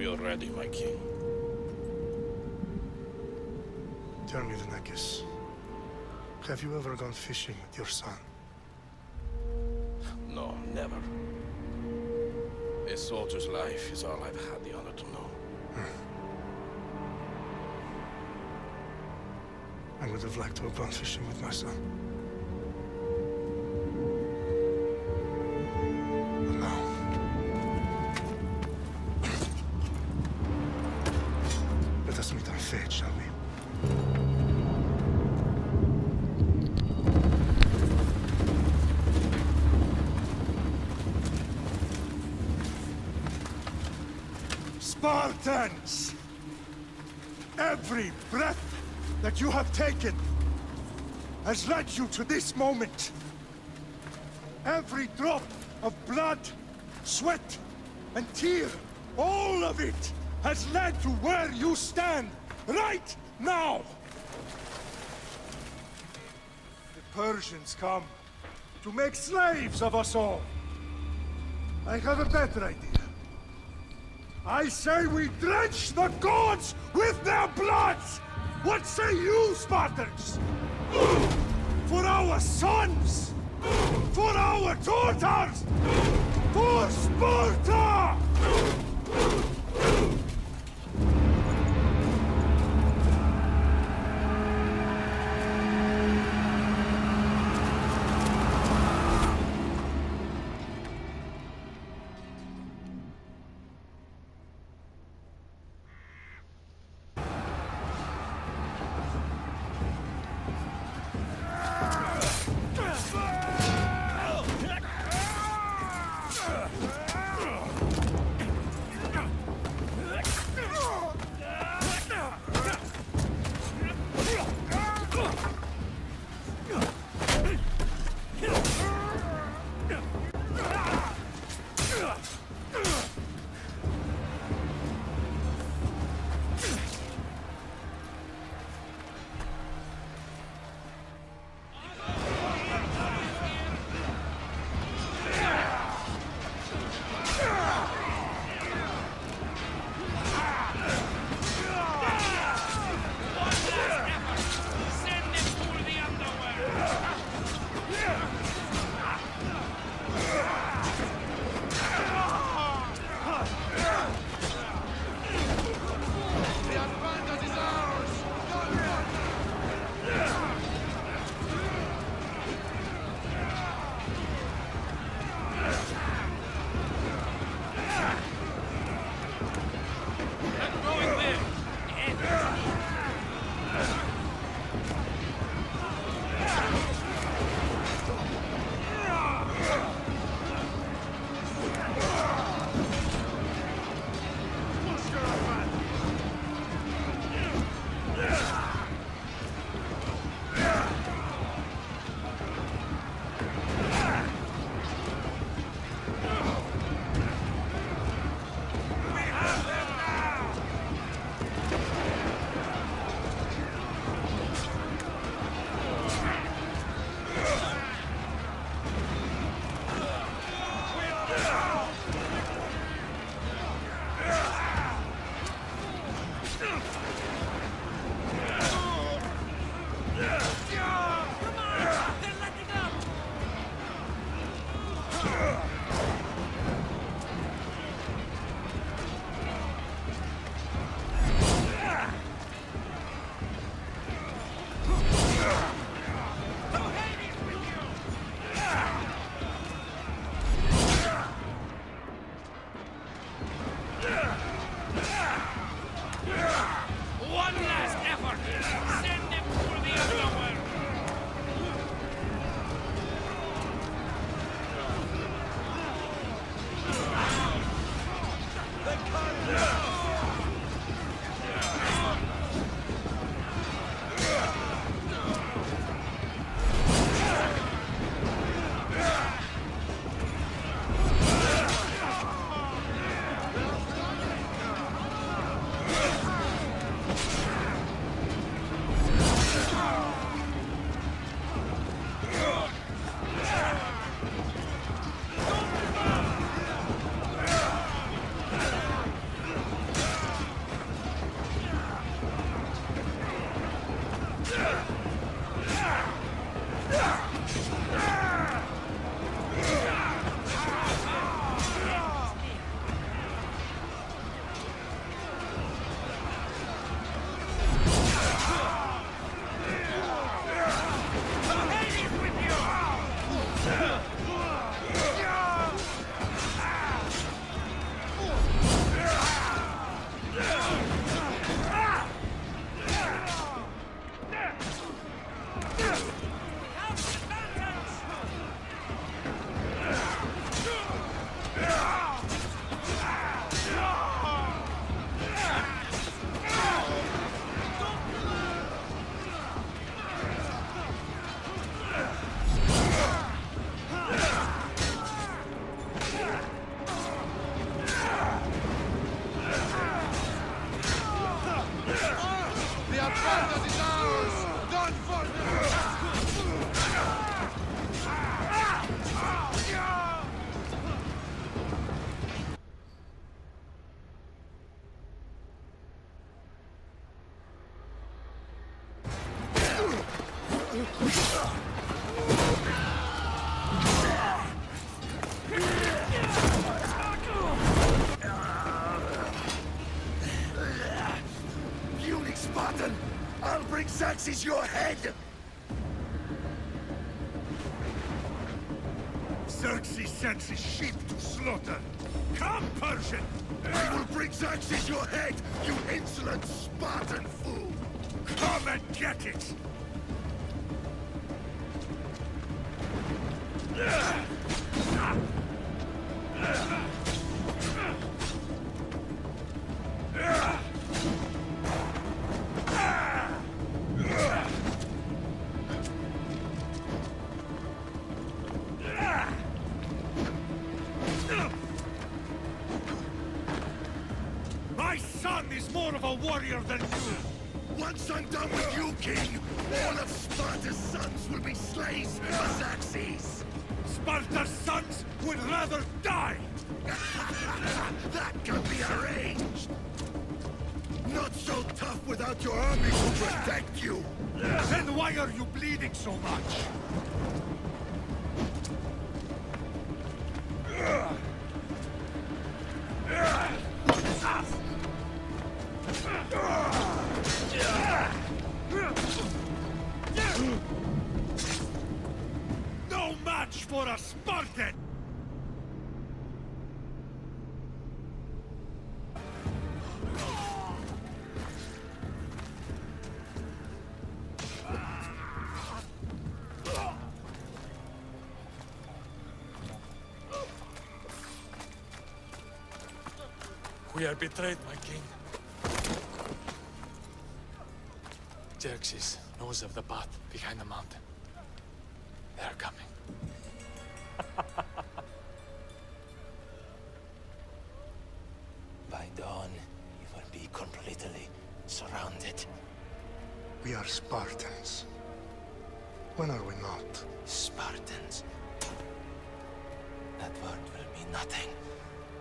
you're ready, my king. Tell me, Venekis, have you ever gone fishing with your son? No, never. A soldier's life is all I've had the honor to know. I would have liked to have gone fishing with my son. But now... Let us meet on fate, shall we? Spartans! Every breath that you have taken has led you to this moment. Every drop of blood, sweat, and tear, all of it has led to where you stand right now. The Persians come to make slaves of us all. I have a better idea. I say we drench the gods with their bloods! What say you, Spartans? For our sons! For our daughters! For Sparta! Puny Spartan! I'll bring Xerxes your head! Xerxes sends his sheep to slaughter. Come, Persian! I will bring Xerxes your head, you insolent Spartan fool! Come and get it! My son is more of a warrior than you! Once I'm done with you, King, all of Sparta's sons will be slaves for Xerxes! Sparta's sons would rather die! That can be arranged! Not so tough without your army to protect you! Then why are you bleeding so much? No match for a Spartan! We are betrayed, my king. Xerxes knows of the path behind the mountain. They are coming. By dawn, you will be completely surrounded. We are Spartans. When are we not? Spartans. That word will mean nothing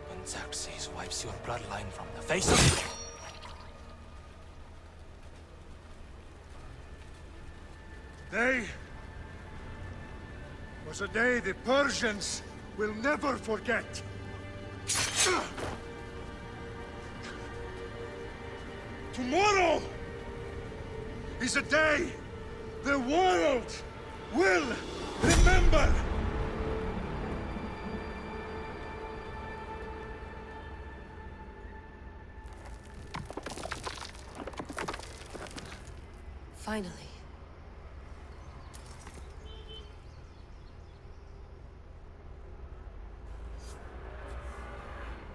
when Xerxes wipes your bloodline from the face of... Day was a day the Persians will never forget. Tomorrow is a day the world will remember. Finally.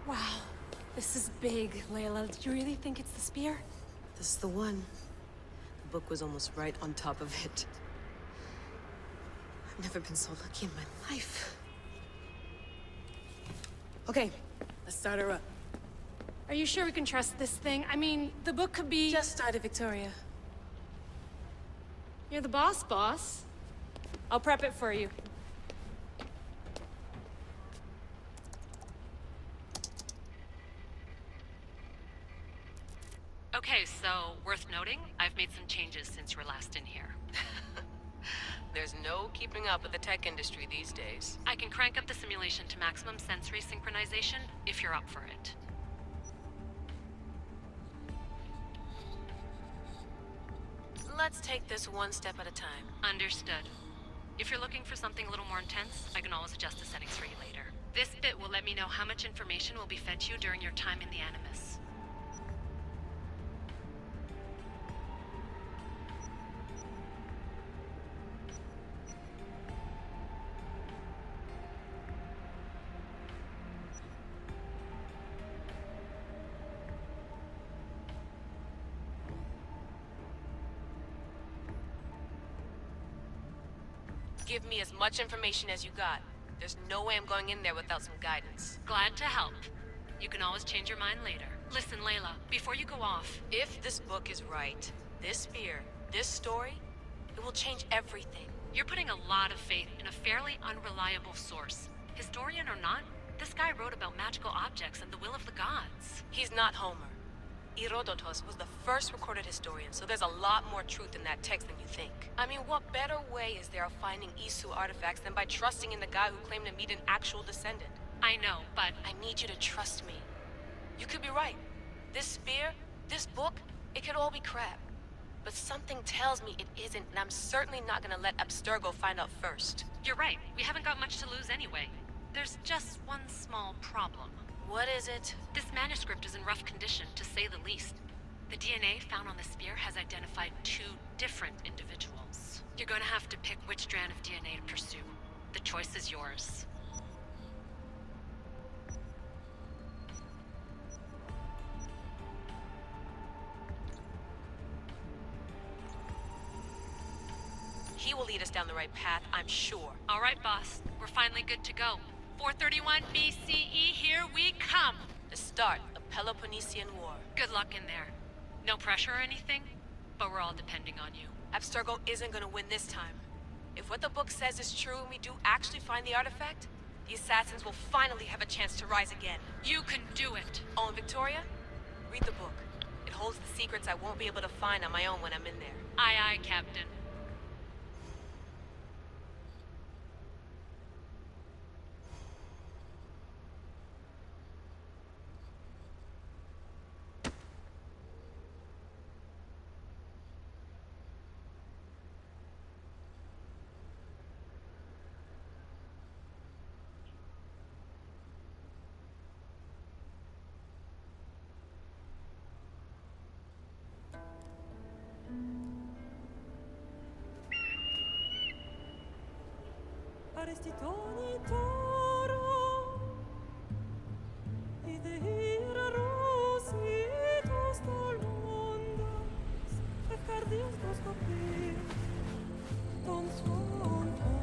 Wow, this is big, Layla. Do you really think it's the spear? This is the one. The book was almost right on top of it. I've never been so lucky in my life. Okay, let's start her up. Are you sure we can trust this thing? I mean, the book could be... Just started, Victoria. You're the boss, boss. I'll prep it for you. Okay, so worth noting, I've made some changes since you were last in here. There's no keeping up with the tech industry these days. I can crank up the simulation to maximum sensory synchronization if you're up for it. Let's take this one step at a time. Understood. If you're looking for something a little more intense, I can always adjust the settings for you later. This bit will let me know how much information will be fed to you during your time in the Animus. Give me as much information as you got. There's no way I'm going in there without some guidance. Glad to help. You can always change your mind later. Listen, Layla, before you go off... If this book is right, this spear, this story, it will change everything. You're putting a lot of faith in a fairly unreliable source. Historian or not, this guy wrote about magical objects and the will of the gods. He's not Homer. Herodotus was the first recorded historian, so there's a lot more truth in that text than you think. I mean, what better way is there of finding Isu artifacts than by trusting in the guy who claimed to meet an actual descendant? I know, but I need you to trust me. You could be right. This spear, this book, it could all be crap. But something tells me it isn't, and I'm certainly not gonna let Abstergo find out first. you're right. We haven't got much to lose anyway. There's just one small problem. What is it? This manuscript is in rough condition, to say the least. The DNA found on the spear has identified 2 different individuals. You're gonna have to pick which strand of DNA to pursue. The choice is yours. He will lead us down the right path, I'm sure. All right, boss. We're finally good to go. 431 BCE, here we come! The start of Peloponnesian War. Good luck in there. No pressure or anything, but we're all depending on you. Abstergo isn't gonna win this time. If what the book says is true and we do actually find the artifact, the assassins will finally have a chance to rise again. You can do it! Oh, and Victoria? Read the book. It holds the secrets I won't be able to find on my own when I'm in there. Aye, aye, Captain. Arrestitoni toro, idehira rositos dolondas, efcardios dos copir, ton son otmo.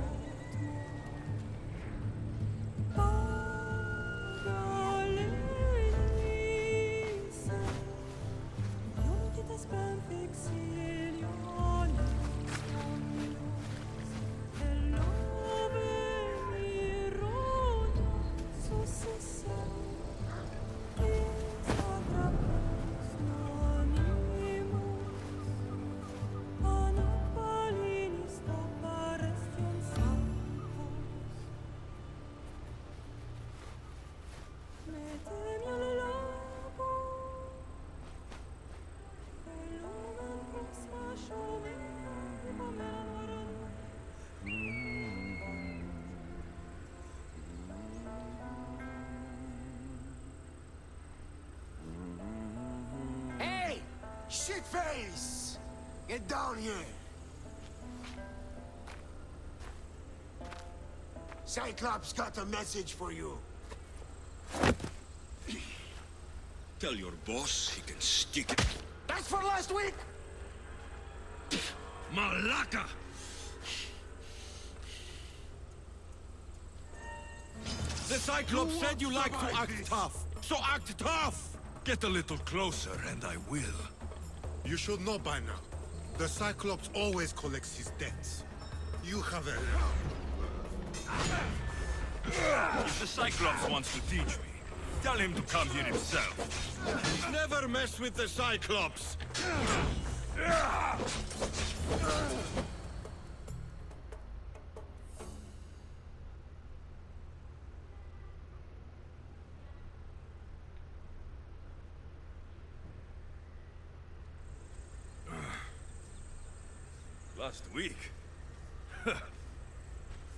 Pagalenise, iuntitas ben fixiliones ondos, elove mirono successor, is atrapos nonimus, anapalinis taparestion sancos. Metem al lago, elumen prosma shoveva, imameran. Hey! Shitface! Get down here! Cyclops got a message for you. Tell your boss he can stick it. That's for last week! Malaka! The Cyclops said you like to act tough, so act tough! Get a little closer and I will. You should know by now. The Cyclops always collects his debts. You have a... If the Cyclops wants to teach me, tell him to come here himself. Never mess with the Cyclops! Last week?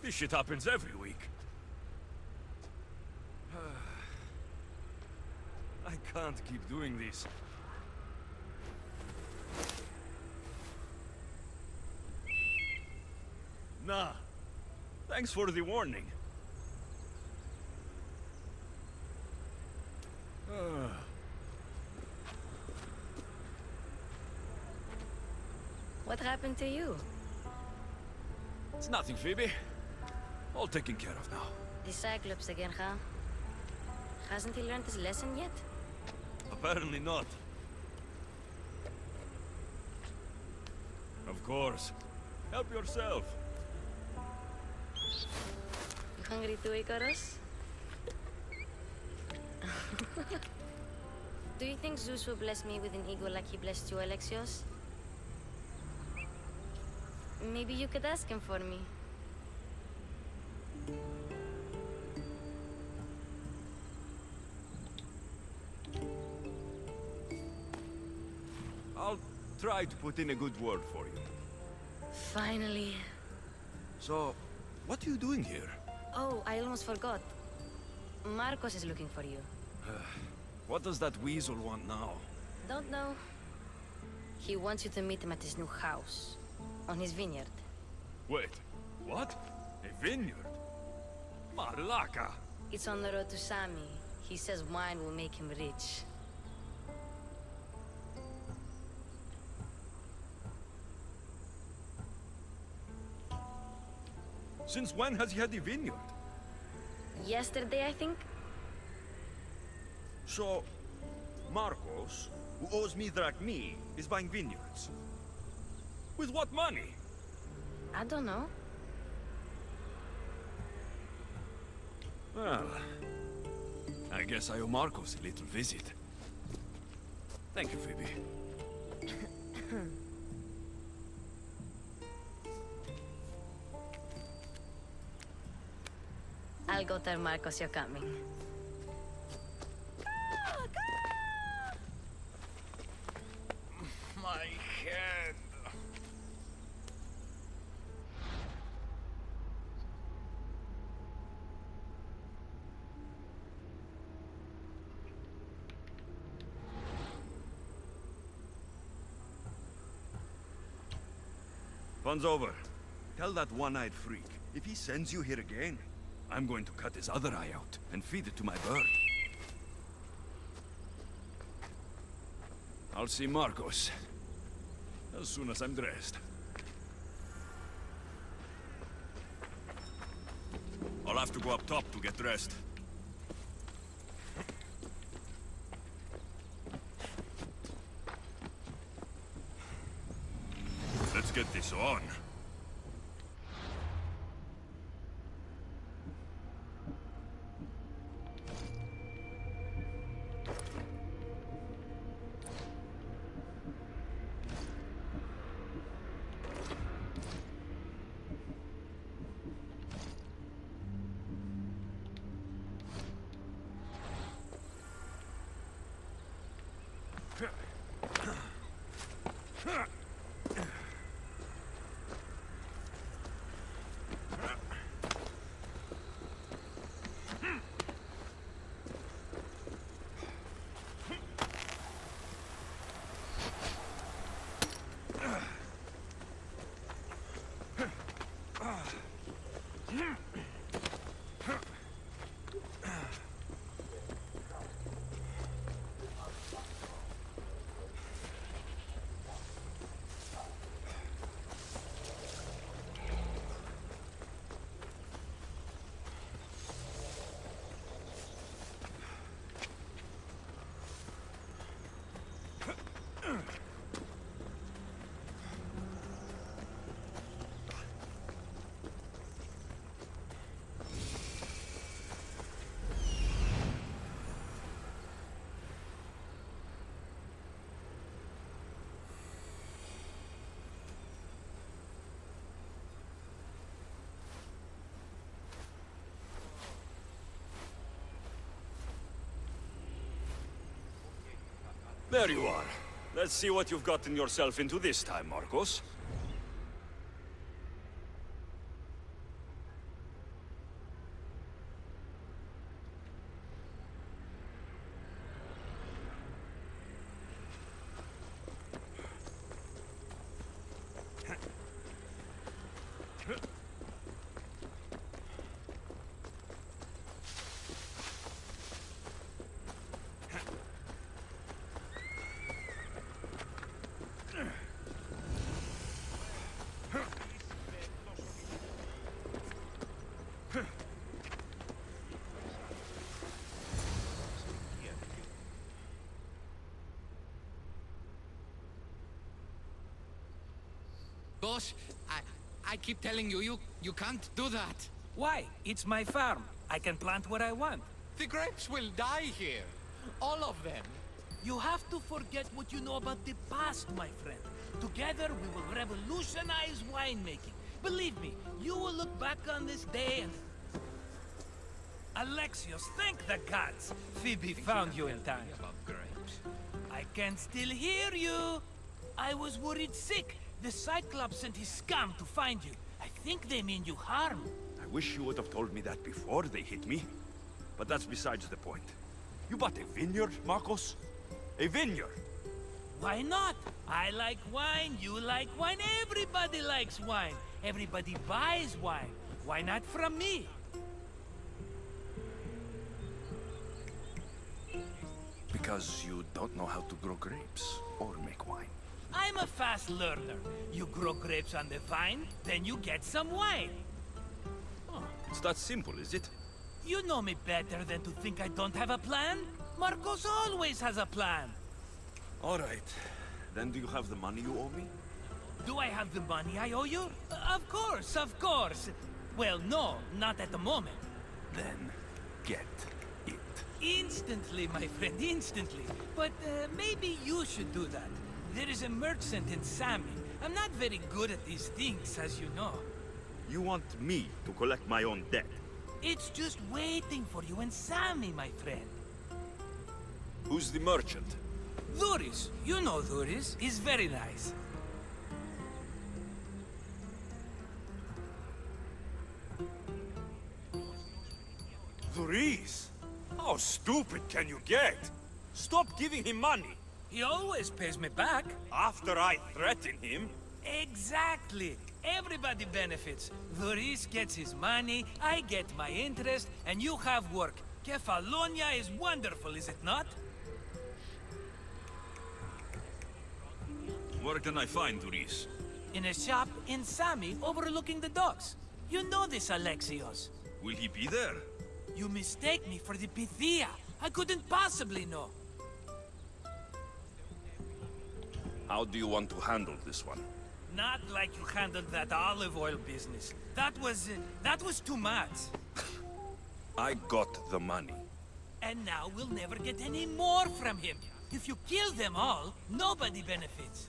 This shit happens every week. I can't keep doing this. Nah. Thanks for the warning. What happened to you? It's nothing, Phoebe. All taken care of now. The Cyclops again, huh? Hasn't he learned his lesson yet? Apparently not. Of course. Help yourself. You hungry too, Icarus? Do you think Zeus will bless me with an ego like he blessed you, Alexios? Maybe you could ask him for me. I'll try to put in a good word for you. Finally. So, what are you doing here? Oh, I almost forgot. Marcos is looking for you. What does that weasel want now? Don't know. He wants you to meet him at his new house. On his vineyard. Wait, what? A vineyard? Malaka! It's on the road to Sami. He says wine will make him rich. Since when has he had a vineyard? Yesterday, I think? So, Marcos, who owes me drachmi, is buying vineyards. With what money? I don't know. Well, I guess I owe Marcos a little visit. Thank you, Phoebe. I'll go tell Marcos you're coming. My head. Fun's over. Tell that one-eyed freak, if he sends you here again, I'm going to cut his other eye out and feed it to my bird. I'll see Marcos as soon as I'm dressed. I'll have to go up top to get dressed. Let's get this on. There you are. Let's see what you've gotten yourself into this time, Marcos. Boss, I keep telling you, you can't do that. Why? It's my farm. I can plant what I want. The grapes will die here. All of them. You have to forget what you know about the past, my friend. Together, we will revolutionize winemaking. Believe me, you will look back on this day and... Alexios, thank the gods! Phoebe found you in time. I can still hear you! I was worried sick. The Cyclops sent his scum to find you. I think they mean you harm. I wish you would have told me that before they hit me. But that's besides the point. You bought a vineyard, Marcos? A vineyard? Why not? I like wine, you like wine, everybody likes wine. Everybody buys wine. Why not from me? Because you don't know how to grow grapes or make wine. I'm a fast learner. You grow grapes on the vine, then you get some wine. Oh, it's that simple, is it? You know me better than to think I don't have a plan. Marcos always has a plan. All right. Then do you have the money you owe me? Do I have the money I owe you? Of course, of course. Well, no, not at the moment. Then get it. Instantly, my friend, instantly. But maybe you should do that. There is a merchant in Sami. I'm not very good at these things, as you know. You want me to collect my own debt? It's just waiting for you in Sami, my friend. Who's the merchant? Dhuris. You know Dhuris. He's very nice. Dhuris? How stupid can you get? Stop giving him money. He always pays me back. After I threaten him? Exactly. Everybody benefits. Dhuris gets his money, I get my interest, and you have work. Kefalonia is wonderful, is it not? Where can I find Dhuris? In a shop in Sami, overlooking the docks. You know this, Alexios. Will he be there? You mistake me for the Pythia. I couldn't possibly know. How do you want to handle this one? Not like you handled that olive oil business. That was too much. I got the money. And now we'll never get any more from him. If you kill them all, nobody benefits.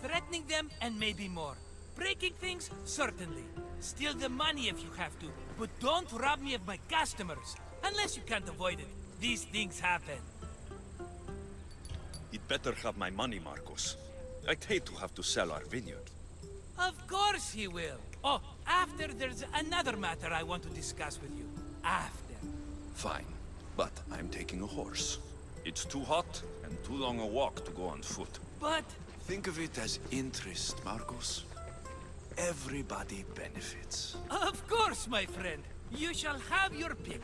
Threatening them, and maybe more. Breaking things, certainly. Steal the money if you have to, but don't rob me of my customers. Unless you can't avoid it. These things happen. He'd better have my money, Marcos. I'd hate to have to sell our vineyard. Of course he will. Oh, after there's another matter I want to discuss with you. After. Fine, but I'm taking a horse. It's too hot and too long a walk to go on foot. But... Think of it as interest, Marcos. Everybody benefits. Of course, my friend. You shall have your pick.